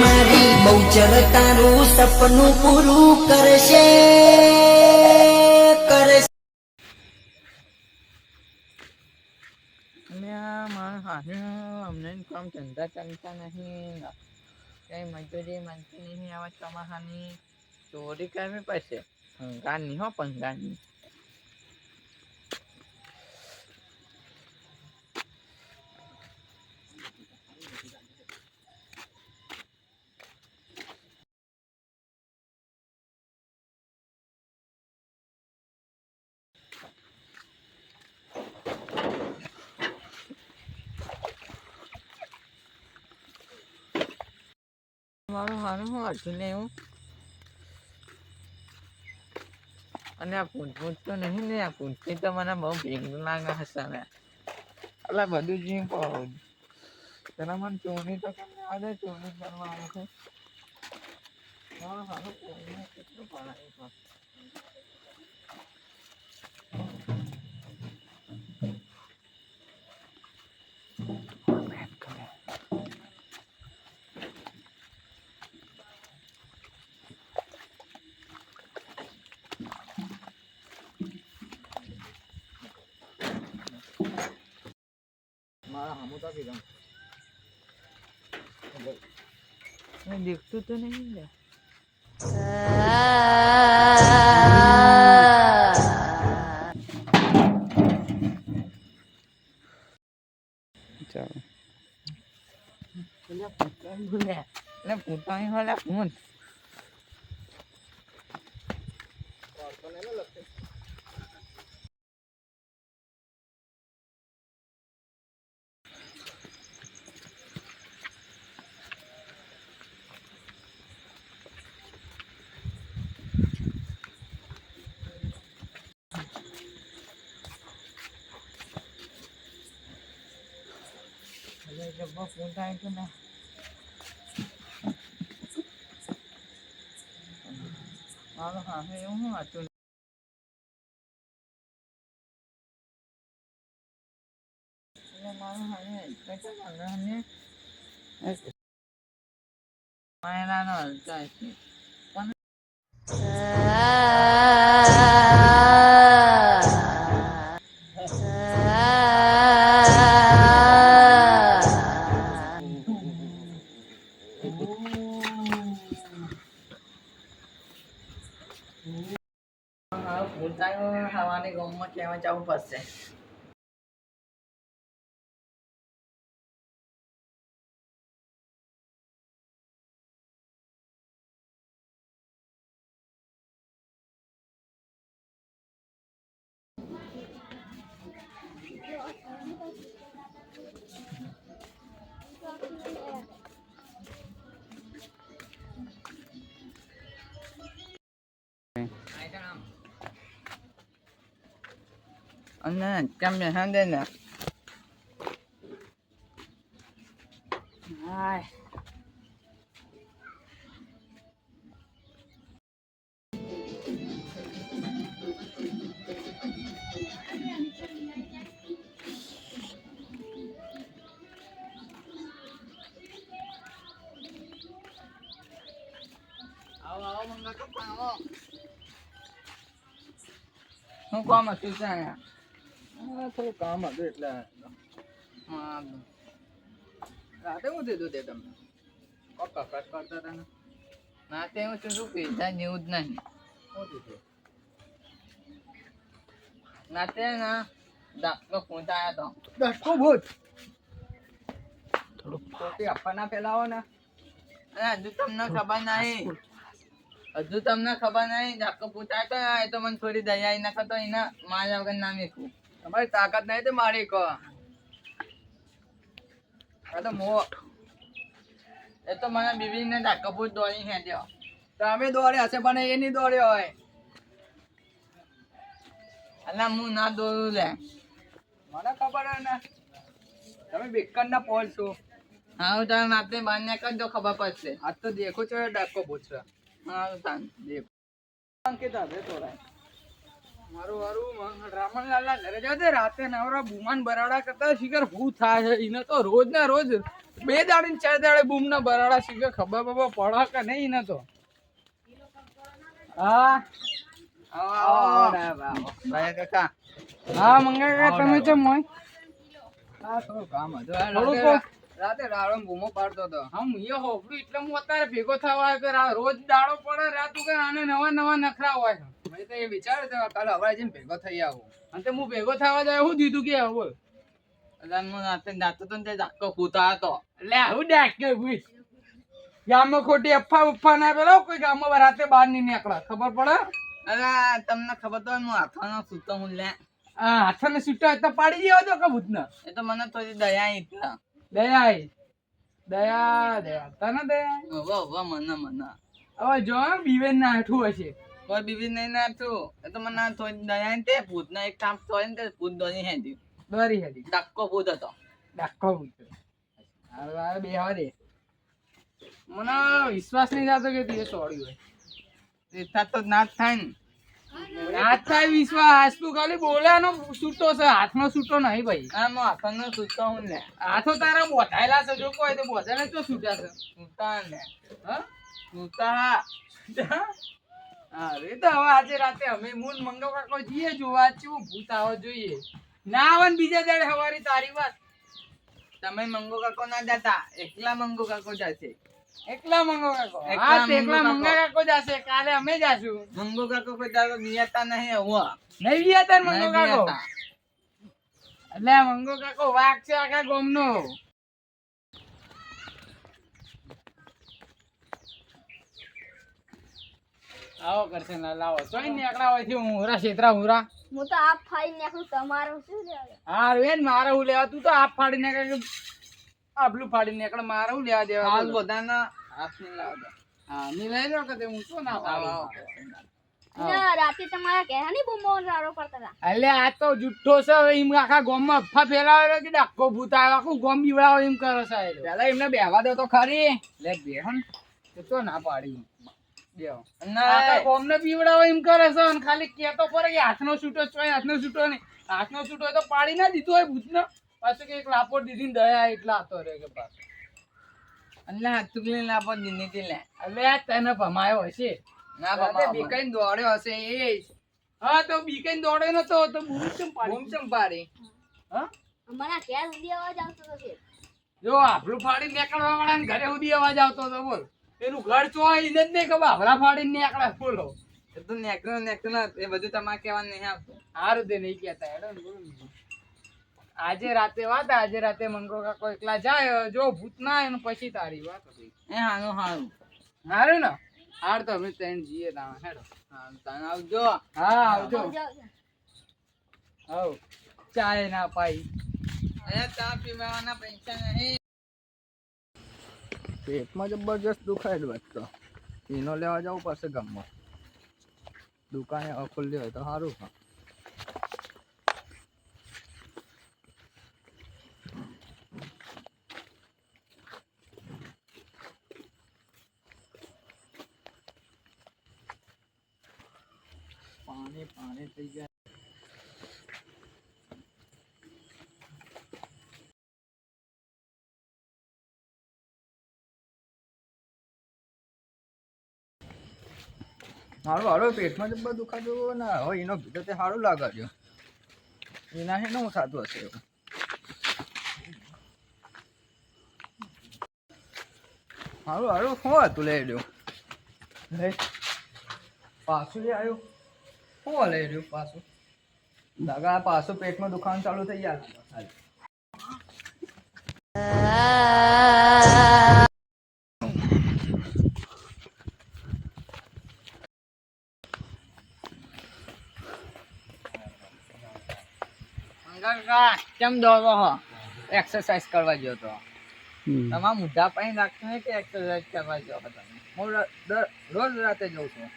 મારી બહુચરતાનું સપનું પૂરું કરશે કરશે. અમને કામ ધંધા ચાલતા નહીં, કઈ મજૂરી મળતી નહીં. આવા ચોમાસાની ચોરી કરવી પડશે. ભંગારની હો, ભંગારની. મારું હારું હું હતું ને એવું. અને આ પૂંછ તો નહીં ને, આ પૂંછથી તો મને બહુ ભેગું લાગે હશે ને. એટલે બધું જીવ પાડું પેલા મને ચોરી તો કેમ આવે, ચોરી કરવા આવે છે. મારું હારું કેટલું પડાયું. देखતું તો નહીં લે. પોતાની વાળા ફોન ફોન થાય તો ના મારું હા એવું હું હતું. મારું હા માયરાનો હલતા છે પણ હવાની ગામમાં કહેવા જવું પડશે. અને કેમ બેસા દે ને હાય આવો મંગા કપા આવો. હું કામ હતું ત્યાં થોડું કામ હતું એટલે રાતે હું દીધું તે તમને કકટ કરતા હતા ને રાતે હું શું પૈસા જેવું જ નહીં. રાતે ના દાખલો ખોટા આવ્યા તો દાખલો ભૂત થોડું ખોટી અફવા ના ફેલાવો ને. અને હજુ તમને ખબર નહીં, હજુ તમને ખબર નહીં દાખલો પૂછાય તો એ તો મને થોડી દયા ના કરતો એના મારા વગર ના મેકવું. તમારી તાકાત નહીં તો મારી કહો તો મો એ તો મને બીબી ને દાખલો પૂછ દોડી ખેંચ્યો. તમે દોડ્યા હશે પણ એ નહીં દોડ્યો હોય. અલા હું ના દોડું લે મને ખબર હોય ને. તમે બેકર ના પોલ છો. હા તમે રાતે બાર ને કરજો ખબર પડશે. આજ તો દેખો છો દાખલો પૂછશે. હા દેખો અંકિત હવે થોડા મારું રામણલાલના ઘરે જાવ તે રાતે નવરા બુમાન બરાડા કરતા શિખર હું થાય છે એને તો રોજ ના રોજ 2 દાડે ને 4 દાડે બૂમ ના બરાડા શિખર ખબર પડે કે નહીં એને તો હા ભાઈ કાકા હા મંગા કાકા તમે કેમ હોય આ થોડું કામ હતું થોડું કોમ? રાતે રાડો બૂમો પાડતો હતો હા હું એ હોભળું એટલે હું અત્યારે ભેગો થવા આવ્યો કે રોજ દાડો પડે રાતું કે આને નવા નવા નખરા હોય મેં તો એ વિચાર્યું તો કાલે હવે જઈને ભેગો થઈ આવું અને તે હું ભેગો થવા જાય શું દીધું કે બોલ એટલે હું રાતે જાતો તો ને તે ધાક્કો કૂતા હતો એટલે હું ડાકે ભૂસ ગામમાં ખોટી અફ્ફા ના પેલો કોઈ ગામમાં રાતે બહાર નહીં નીકળે ખબર પડે અરે તમને ખબર તો હું હાથવાનો સૂતો હું લે હા હાથને છૂટા તો પાડી દેવા દો કે ભૂતના એ તો મને થોડી દયા આવી દયા આઈ. દયા દયા તને દયા આઈ? હવે મને હવે જો બીવેન ના આઠું હશે કોઈ બીબી નહીં નાખતું એ તો મને થોડી દયા આવી તે ભૂતના એક કામ તો હોય ને તે ભૂત દોરી હેડી દોરી હેડી ડાક્કો ભૂત હતો ડાકો ભૂત હવે બે હવે દે મને વિશ્વાસ નહીં થતો કે તું એ સોડી હોય એટલા તો ના જ થાય ને હાથ થાય વિશ્વાસ તું ખાલી બોલ્યાનો છૂટો છે હાથનો છૂટો નહીં ભાઈ હા હું હાથનો સૂતો હું લે હાથો તારા બોધાયેલા છે જો કોઈ તો બોધાને તો છૂટા છે સૂતા ને હા સૂતા અરે તો હવે આજે રાતે અમે મૂન મંગો કાકો જઈએ જોવા ચેવું ભૂત આવો જોઈએ ના આવે ને બીજા દાડે હવારી તારી વાત તમે મંગો કાકો ના જતા એકલા મંગો કાકો જશે એકલા મંગો કાકો એકલા હા તે એકલા મંગો મંગા કાકો જાશે કાલે અમે જાશું મંગો કાકો કોઈ દાડો નિયતા નહીં આવું નહીં ગયા તાર મંગો નહીં કાકો બિયાતા. એટલે મંગો કાકો વાઘ છે આખા ગામનો આવો કરશે ના લાવો ચોઈ નીકળા હોય છે હુંરા છેતરા હુંરા હું તો આપ ફાઈ નાખું તમારું શું લેવા હા રેન મારે હું લેવા તું તો આપ ફાડી નાખે આપલું ફાડી નીકળે મારે હું લેવા દેવા હાલ બોલો. બધાના હાથ નહીં લાવતા હા ની લઈ લો કે તે હું શું ના આવો, પાડું આવો. ના રાતે તમારા ઘેરા ની બૂમો રાડો પડતા હતા એટલે આ તો જુઠ્ઠો છે એમ આખા ગામમાં અફવા ફેલાવે કે ડાકો ભૂત આવે આખું ગામ બીવડાવે એમ કરે છે એ લોકો. પેલા એમને બેહવા દો તો ખરી લે બેહન એ તો ના પાડી બેહો ના આખા ગામને બીવડાવે એમ કરે છે અને ખાલી કેતો પડે કે હાથનો છૂટો ચોય હાથનો છૂટો નહીં હાથનો છૂટો હોય તો પાડી ના દીધો હોય ભૂતનો પાછું કે એક લાપોટ દીધી ને દયા એટલા હતો રે કે પાછો એટલે હાથ ટુકલી લાપો દીની લે એટલે આ તને ભમાયો હશે ના રાતે બાપા બીકાઈને દોડ્યો હશે એ હા તો બીકાઈને દોડે નતો તો બૂમ ચમ પાડી બૂમ ચમ પાડી હા અમારા ઘેર સુધી અવાજ આવતો હતો કે જો આપણું ફાડી નીકળવા વાળા ઘરે સુધી અવાજ આવતો હતો બોલ એનું ઘર ચોય એને જ નહીં ખબર આપડા ફાડી નીકળે બોલો એ તો નેકળો એ બધું તમારે કહેવાનું નહીં આવતું સારું તે નહીં કહેતા હેડો ને બોલો ને. આજે રાતે વાત આજે રાતે મંગો કાકો એકલા જાય જો ભૂત ના એનું પછી તારી વાત હતી એ હાનું હારું સારું ને હાર તો અમે ત્રણ જઈએ તા હેડો હા તને આવજો હા આવજો આવજો. હવ ચાય ના પાઈ અહીંયા ચા પીવાના પૈસા નહીં પેટમાં જબરજસ્ત દુખાય વાત તો એનો લેવા જવું પડશે ગામમાં દુકાને ખુલ્લી હોય તો સારું હા પાણી થઈ ગયા મારું હારું પેટમાં જબ્બર દુખાતું ને હવે એનો ભીતર તે સારું લાગે છે એના છે ને હું થતું હશે એવું હારું હારું શું હતું લઈ રહ્યું લે પાછું લઈ આવ્યું શું લઈ રહ્યું પાછું લગા પાછું પેટમાં દુખાવાનું ચાલુ થઈ ગયા કેમ દોડો હો એક્સરસાઇઝ કરવા ગયો તો તમારા મુઢા પાણી લાગતું નહીં કે એક્સરસાઇઝ કરવા ગયો તમે હું રોજ રાતે જઉં છું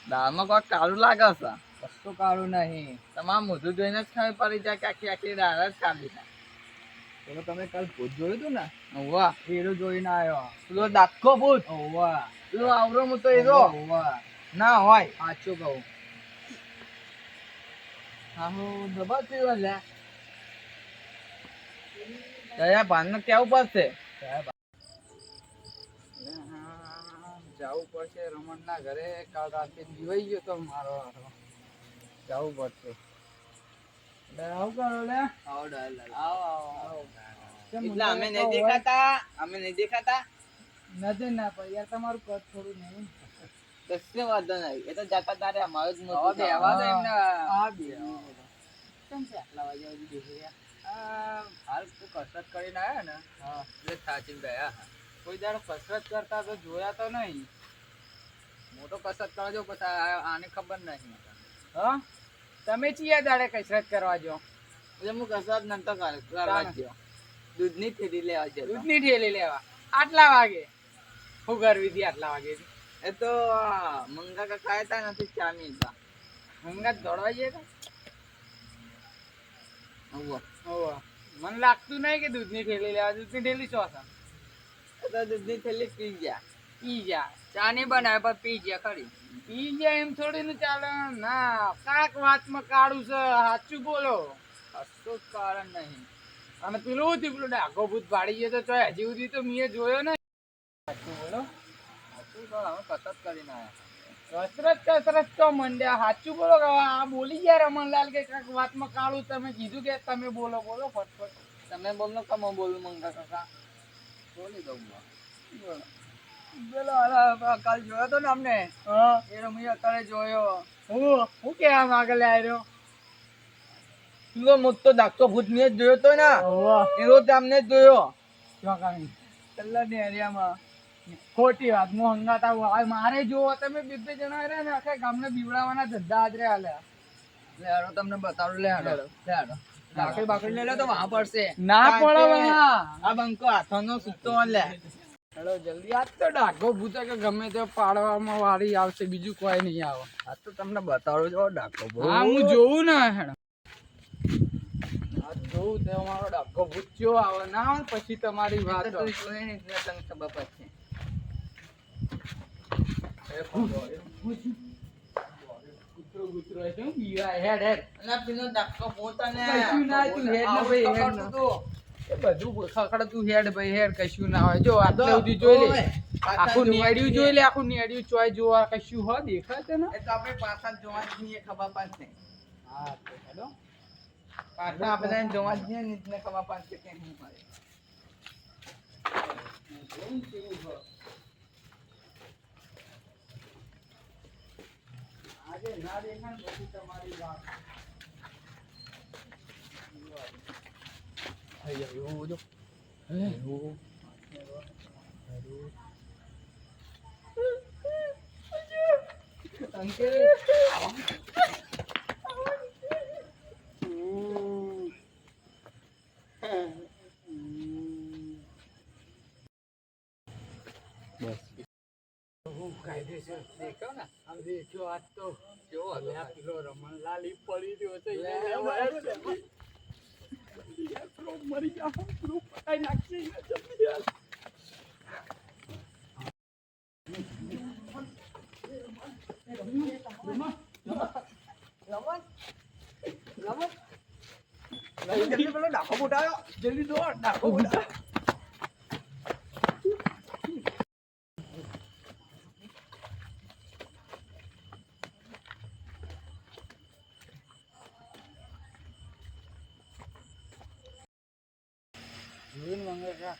દાળમાં કોઈ કાળું લાગે છે કશું કાળું નહીં તમારા મોઢું જોઈને જ ખબર પડી જાય કે આખી આખી દાળ જ કાઢી નાખે તો તમે કાલ ભૂત જોયું હતું ને વાહ હીરો જોઈને આવ્યો પેલો દાખો ભૂત વાહ પેલો આવરો હું તો એરો વાહ ના હોય સાચું કહું હા હું દબા પીવા લે દયા પાન કેવું પડશે જવું પડશે રમણ ના ઘરે કાલ રાતે જીવાઈ ગયો તો મારો જવું પડશે આવું કરો લે એટલે અમે નહીં દેખાતા નથી ના પણ યાર તમારું કદ થોડું નહીં કશે વાંધો નહીં એ તો જતા તારે અમારો જ મોટો હવે બેહવા દો એમને. હા બે કેમ છે આટલા વાગ્યા સુધી બેસી રહ્યા? હાલ તો કસરત કરીને આવ્યા ને એટલે થાચી ગયા. કોઈ દાડો કસરત કરતા તો જોયા તો નહીં. મોટો કસરત કરજો પછી આને ખબર નહીં. હા તમે ચિયા દાડે કસરત કરવા જો? એટલે હું કસરત નતો કરવા ગયો દૂધની થેલી લેવા ગયો દૂધની ઠેલી લેવા આટલા વાગે શું કરવી હતી આટલા વાગે? એ તો મંગા કાકા હતા નથી ચા મીતા હંગાત દોડવા જઈએ તો હોવ મને લાગતું નહીં કે દૂધની ઠેલી લેવા. દૂધની ઠેલી શું હતા? એ તો દૂધની થેલી પી ગયા પી જા ચા નહીં બનાવે પણ પી ગયા ખરી. પી ગયા એમ થોડી ને ચાલે. ના કાક વાતમાં કાળું છે સાચું બોલો. કશું જ કારણ નહીં. અને પેલું હતું પેલું ડાઘો ભૂત પાડી ગયો તો ચોય હજી સુધી તો મેં જોયો ને. સાચું બોલો. સાચું તો અમે કસરત કરીને આવ્યા. કસરત તો મંડ્યા. સાચું બોલો કે આ બોલી ગયા રમણલાલ કે કાક વાતમાં કાળું. તમે કીધું કે તમે બોલો ફટફટ. તમે બોલો કે હું બોલું મંગા કાકા બોલી દઉં બોલો. પેલો કાલ જોયો તો ને અમને એ રમી અત્યારે જોયો. હું કેવા માંગે લે આવ્યો? પેલો મોટો ડાક્ટર ભૂત મેં જ જોયો તો ને એનો તમને જ જોયો કલ્લા ની એરિયામાં. ખોટી વાત હું હંગાત આવું મારે જોવો તમે બે જણા રહ્યા ને આખા ગામને બીવડાવવાના ધંધા આદરે હાલ્યા. લે હાલો તમને બતાવું. લે હાલો બાકડી બાકડી લઈ લે તો વહાં પડશે. ના પડે આ બંકો હાથોનો સૂતો લે હેલો જલ્દી. આજ તો ડાઘો ભૂત કે ગમે તે પાડવામાં વારી આવશે બીજું કોઈ નહીં આવે. આજ તો તમને બતાડો છો ડાઘો ભૂત. હા હું જોઉં ને હેડ જોઉં તે મારો ડાઘો ભૂત કયો આવે ના આવે પછી તમારી વાત તો જોઈ ને એટલે તને ખબર પડશે કૂતરો કૂતરો છે બીવાય. હેડ હેડ અને પેલો ડાક્ટર ભૂત અને કશું ના તું હેડ ને ભાઈ હેડ ને. એ બધું ખખડ તું હેડ ભાઈ હેડ કશું ના હોય. જો આટલે સુધી જોઈ લે આખું નેડિયું જોઈ લે આખું નેડિયું ચોય જોવા કશું હો દેખાય છે ને. એ તો આપણે પાછા જોવા જ નહીં ખબર પડશે હા તો હેડો પાછા આપણે જોવા જ નહીં ને ખબર પડશે કે શું હોય આજે ના દેખાય ને પછી તમારી વાત. એવું જો અંકલ કાયદેસર દેખો ને આમ દેખ્યો આજ તો કેવો હતો પેલો રમણલાલ ઈ પડી રહ્યો છે મરી જાવ પટાઈ નાખશે પેલો ડાકો બોટાયો જલ્દી દોડ ડાકો બોટા.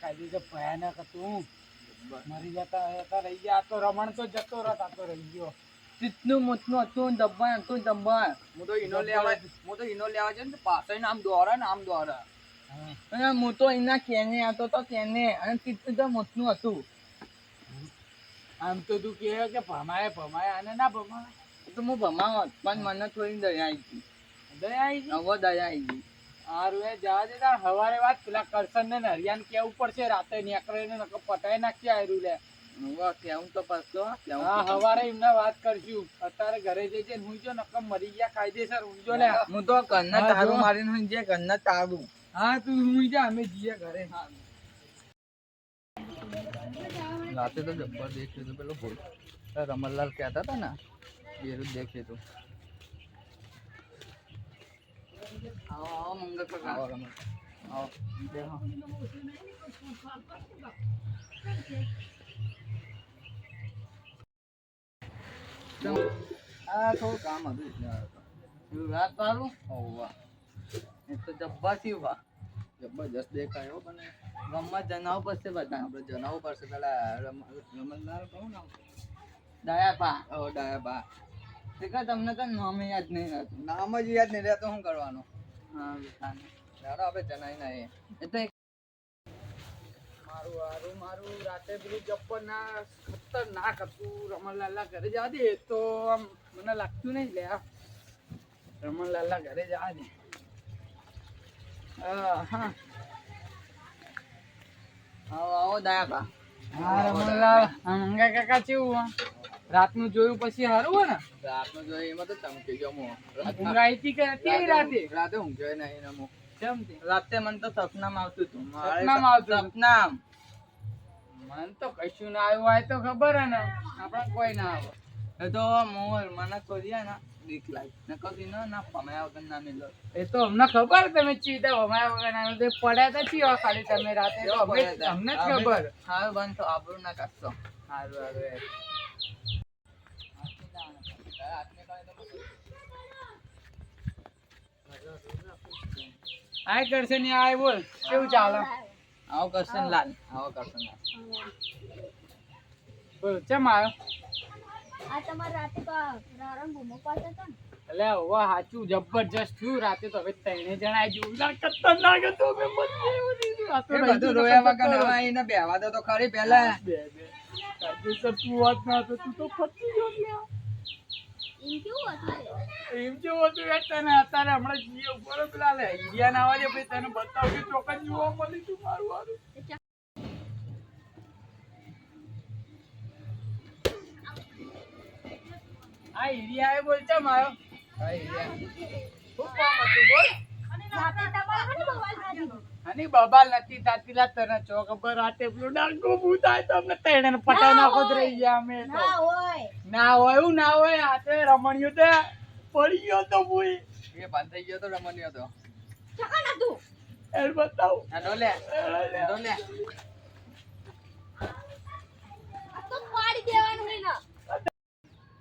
કાયદેસર ભયાનક હતું. મરી જતા રહી ગયા. આ તો રમણ તો જતો રહેતા તો રહી ગયો. કેટલું મોટું હતું દબાણ હતું દબાણ હું તો ઈનો લેવા છે ને પાછળ નામ દોરા અને હું તો એના કેને હતો તો કેને અને કેટલું તો મોટું હતું આમ તો તું કહે કે ભમાય આને ના ભમાય તો હું ભમાવત પણ મને થોડી દયા આવી ગઈ દયા આવી ગઈ. હવે દયા આવી ગઈ હારું એ જવા દે તાર હવારે વાત પેલા કરશન ને હરિયાન કેવું પડશે રાતે નીકળે ને નકર પટાઈ નાખશે આયરું લે. કેવું તો પાછો હા હવારે એમને વાત કરશું. અત્યારે ઘરે જઈને હુંજો નકર મરી ગયા કાયદેસર હુંજો લે. હું તો ઘરના હા, તારું જો. મારીને હું જે ઘરના તારું હા તું હુંજા અમે જઈએ ઘરે. રાતે તો જબ્બર દેખ્યું હતું પેલો ભૂત રમણલાલ કહેતા હતા ને એ દેખ્યું હતું. આવો મંગળ કાકા. આવો રમણ. આવો બેહો. આ થોડું કામ હતું એટલે આવ્યો હતો. શું વાત તારું? ઓવા એ તો જબ્બા થયું બા. જબરજસ્ત દેખાયો પણ ગામમાં જણાવવું પડશે બધા. આપણે જણાવવું પડશે પેલા રમણલાલ કહું ને દયા પા. ડાયા બા તે કા તમને તો નામ યાદ નહીં રહેતું. નામ જ યાદ નહીં રહેતો શું કરવાનું હા બેટાને. ચાલો આપણે જણાઈ ના એ તો મારું રાતે પેલું જબ્બર ના ખતરનાક હતું રમણલાલના ઘરે જવા દે તો આમ મને લાગતું નહીં લે રમણલાલના ઘરે જવા દે હા આવો દયા પા. હા રમણલાલ મંગા કાકા કેવું રાતનું જોયું પછી સારું હોય ને રાતનું જોયું એમાં તો ચમકી ગયો મો ઊંઘાઈ હતી કે હતી રાતે ઊંઘ્યો નહીં નમો કેમ રાતે મને તો સપનામાં આવતું હતું. સપનામાં આવતું હતું? સપનામ. મન તો કશું ના આવ્યું હોય તો ખબર હે ને આપણે કોઈ ના આવે એ તો મોર મને ખોદ્યા ને બીક લાગી. ને કદી ના પમાયા વગર ના મિલો. એ તો અમને ખબર તમે ચીતા વમાયા વગર આવ્યો તે પડ્યા તો ચીવા ખાલી તમે રાતે તો અમને જ ખબર હારું બંધ તો આબરૂ ના કાઢશો. સારું સારું આય કરશે ને આય બોલ કેવું ચાલે આવો કરશન લાલ. આવો કરશે ને બોલ ચમ આવ્યો આ તમારે રાતે તો રારણ બૂમો પાડતા હતા ને એટલે હવે સાચું જબરજસ્ત થયું રાતે તો હવે ત્રણે જણા જોરદાર ખતરનાક હતું અમે બધું રોયા વગર હવે એને બેહવા દો તો ખરી પહેલા બે કાજુ તું વાત ના તો તું તો ફટી ગયો લ્યા એમ કેવું હતું એમ કેવું હતું યાર તને અત્યારે હમણાં જીએ ઉપર પેલા લે ઈરિયા ના આવે પછી તને બતાવ્યું ચોકન જોવા મળી તું મારું વારું આ ઈરિયા એ બોલતા મારો આ ઈરિયા શું કામ હતું બોલ રાતે તમારે હની મોબાઈલ ખાધી અને બબાલ નથી થાતી લા તને ચો ખબર રાતે પેલું ડાંગો ભૂત આય તો અમને તેણે પટાઈ નાખો જ રહી ગયા અમે તો ના હોય ના હોય એવું ના હોય હાથે રમણ્યો તે પડી ગયો તો ભૂઈ એ બંધ થઈ ગયો તો રમણ્યો તો ચકા નતું એર બતાવ આ ડોલે ડોલે. આ તો પાડી દેવાનું હોય ને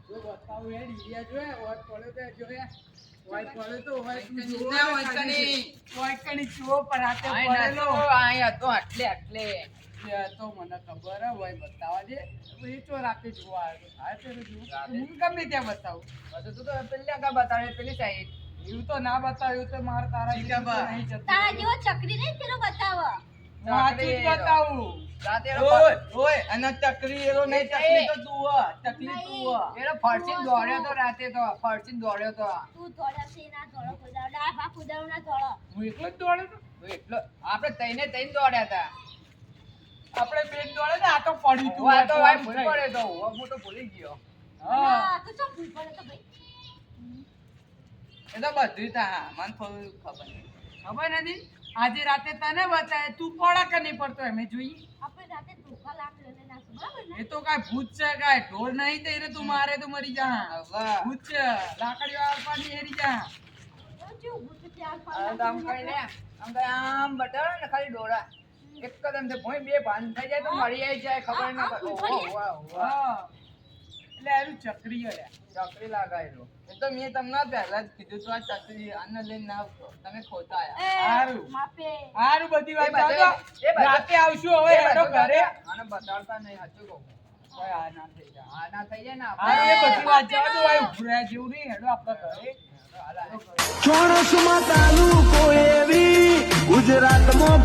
જો બતાવ એ ડીયા જો ઓર પડ્યો તે જો એ વાય પડ્યો તો હોય તું જો ના હોય કની. હોય કની જો પર હાથે આય પડેલો નતો, આય હતો આટલે આટલે. એ તો મને ખબર હે હોય બતાવા દે એ તો રાતે જોવા આવ્યો આ તે જો હું ગમે ત્યાં બતાવું પછી તું તો પેલી આગળ બતાવે પેલી સાઈડ. એવું તો ના બતાવ્યું તો માર તારા ઠીક જેવું તો બા. નહીં જતું. તારા જેવો ચકરી નહીં તેનો બતાવો હું સાચું જ બતાવું રાતે ઓય, ઓય અને ચકરી એરો નહીં ચકરી તો તું હ. ચકલી તું હ. એનો ફરસીન દોડ્યો તો રાતે તો ફરસીન દોડ્યો તો તું ધોળા છે ના ધોળો ખોદાવ ડા ભા ખોદાવ ના ધોળો હું એકલો જ દોડ્યો તો તો એટલો આપણે તઈને દોડ્યા હતા. આપણે બેન દોડે ને આ તો પડી તું આ તો ભાઈ ભૂલાઈ. ભૂલ પડે તો હું તો ભૂલી ગયો. હા ના તો ચમ ભૂલ પડે તો ભાઈ એ તો બધું થા મને થોડું ખબર નહીં. ખબર નથી આજે રાતે તને બતાવે તું પડા કે નહીં પડતો એમે જોઈએ આપણે રાતે ધોકા લાખ લઈને નાખશું બરાબર ને એ તો કાંઈ ભૂત છે કાંઈ ઢોર નહીં તો એને તું મારે તો મરી જા હવે ભૂત છે લાકડીઓ આપવાની હેરી જા તો કેવું ભૂત ત્યાર આ તો આમ કરીને આમ બતાવે ને ખાલી ડોરા એકદમ છે ભોંય બે ભાન થઈ જાય તો મળી આવી જાય ખબર ના પડે. ઓહો, વાહ, વાહ. હા એટલે એનું ચક્રી હે ચકરી લાગાયેલું એ તો મેં તમને પહેલા જ કીધું તું આ ચકરી આને લઈને ના આવતો તમે ખોટા આયા. સારું. માપે સારું બધી વાત એ બધે- જાઓ તો. એ બધે- રાતે આવશું હવે હેડો ઘરે આને બતાડતા નહીં સાચું કહું. કોઈ આ ના થઈ જાય આ ના થઈ જાય ને હા એ બધી વાત જાઓ તો ભાઈ ઉભરાય જેવું નહીં હેડો આપણે ઘરે હાલ, હાલ. ચોણસમાં તાલુકો એવી ગુજરાતમાં